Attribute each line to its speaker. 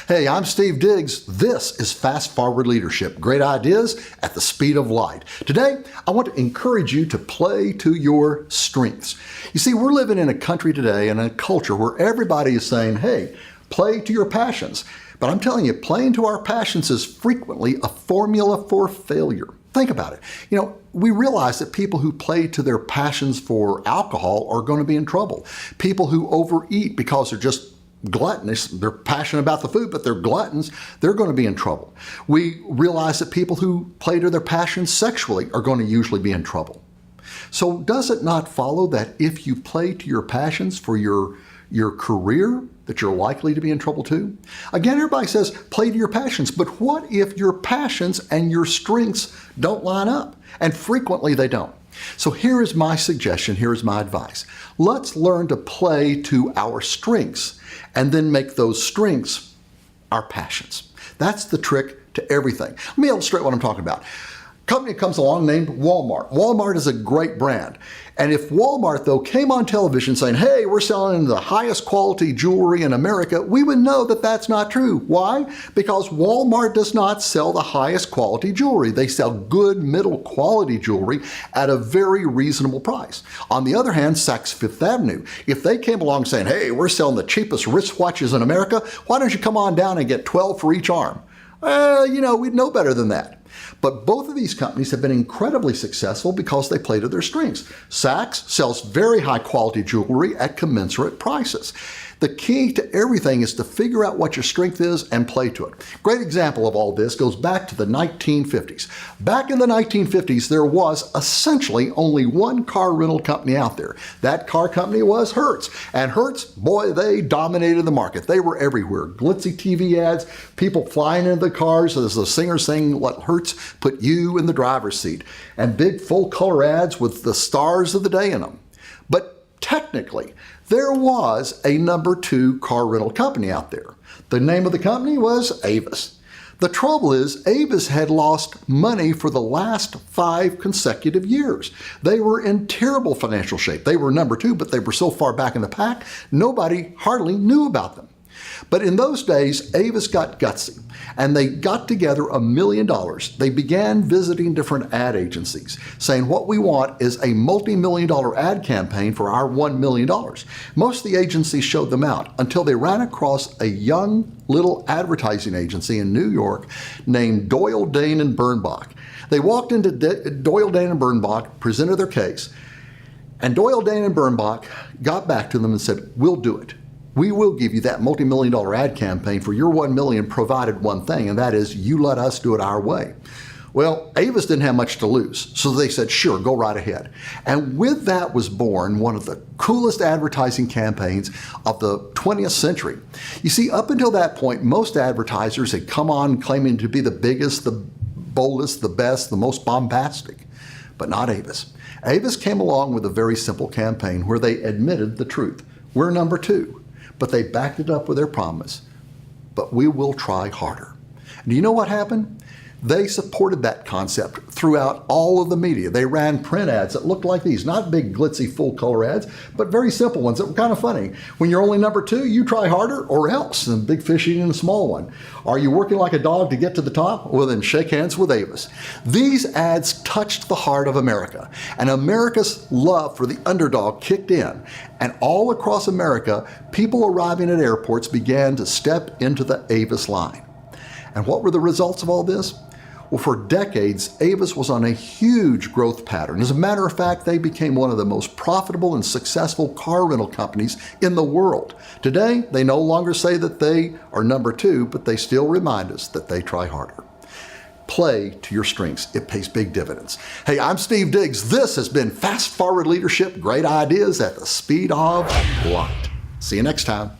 Speaker 1: Hey, I'm Steve Diggs. This is Fast Forward Leadership. Great ideas at the speed of light. Today, I want to encourage you to play to your strengths. You see, we're living in a country today and a culture where everybody is saying, hey, play to your passions. But I'm telling you, playing to our passions is frequently a formula for failure. Think about it. We realize that people who play to their passions for alcohol are going to be in trouble. People who overeat because they're just gluttonous, they're passionate about the food, but they're gluttons, they're going to be in trouble. We realize that people who play to their passions sexually are going to usually be in trouble. So does it not follow that if you play to your passions for your career, that you're likely to be in trouble too? Again, everybody says play to your passions, but what if your passions and your strengths don't line up? And frequently they don't. So here is my suggestion, here is my advice. Let's learn to play to our strengths and then make those strengths our passions. That's the trick to everything. Let me illustrate what I'm talking about. A company comes along named Walmart. Walmart is a great brand. And if Walmart, though, came on television saying, hey, we're selling the highest quality jewelry in America, we would know that that's not true. Why? Because Walmart does not sell the highest quality jewelry. They sell good middle quality jewelry at a very reasonable price. On the other hand, Saks Fifth Avenue, if they came along saying, hey, we're selling the cheapest wristwatches in America, why don't you come on down and get 12 for each arm? We'd know better than that. But both of these companies have been incredibly successful because they play to their strengths. Saks sells very high quality jewelry at commensurate prices. The key to everything is to figure out what your strength is and play to it. Great example of all this goes back to the 1950s. Back in the 1950s, there was essentially only one car rental company out there. That car company was Hertz. And Hertz, boy, they dominated the market. They were everywhere. Glitzy TV ads, people flying into the cars as the singer saying, let Hertz put you in the driver's seat. And big full color ads with the stars of the day in them. But technically, there was a number 2 car rental company out there. The name of the company was Avis. The trouble is, Avis had lost money for the last 5 consecutive years. They were in terrible financial shape. They were number 2, but they were so far back in the pack, nobody hardly knew about them. But in those days, Avis got gutsy, and they got together $1 million. They began visiting different ad agencies, saying what we want is a multi-million-dollar ad campaign for our $1 million. Most of the agencies showed them out until they ran across a young little advertising agency in New York named Doyle, Dane, and Bernbach. They walked into Doyle, Dane, and Bernbach, presented their case, and Doyle, Dane, and Bernbach got back to them and said, we'll do it. We will give you that multi-million-dollar ad campaign for your $1 million provided one thing, and that is you let us do it our way. Well, Avis didn't have much to lose, so they said, sure, go right ahead. And with that was born one of the coolest advertising campaigns of the 20th century. You see, up until that point, most advertisers had come on claiming to be the biggest, the boldest, the best, the most bombastic, but not Avis. Avis came along with a very simple campaign where they admitted the truth. We're number 2. But they backed it up with their promise, but we will try harder. Do you know what happened? They supported that concept throughout all of the media. They ran print ads that looked like these, not big glitzy full color ads, but very simple ones that were kind of funny. When you're only number 2, you try harder or else, and big fish eating a small one. Are you working like a dog to get to the top? Well, then shake hands with Avis. These ads touched the heart of America, and America's love for the underdog kicked in. And all across America, people arriving at airports began to step into the Avis line. And what were the results of all this? Well, for decades, Avis was on a huge growth pattern. As a matter of fact, they became one of the most profitable and successful car rental companies in the world. Today, they no longer say that they are number 2, but they still remind us that they try harder. Play to your strengths. It pays big dividends. Hey, I'm Steve Diggs. This has been Fast Forward Leadership. Great ideas at the speed of light. See you next time.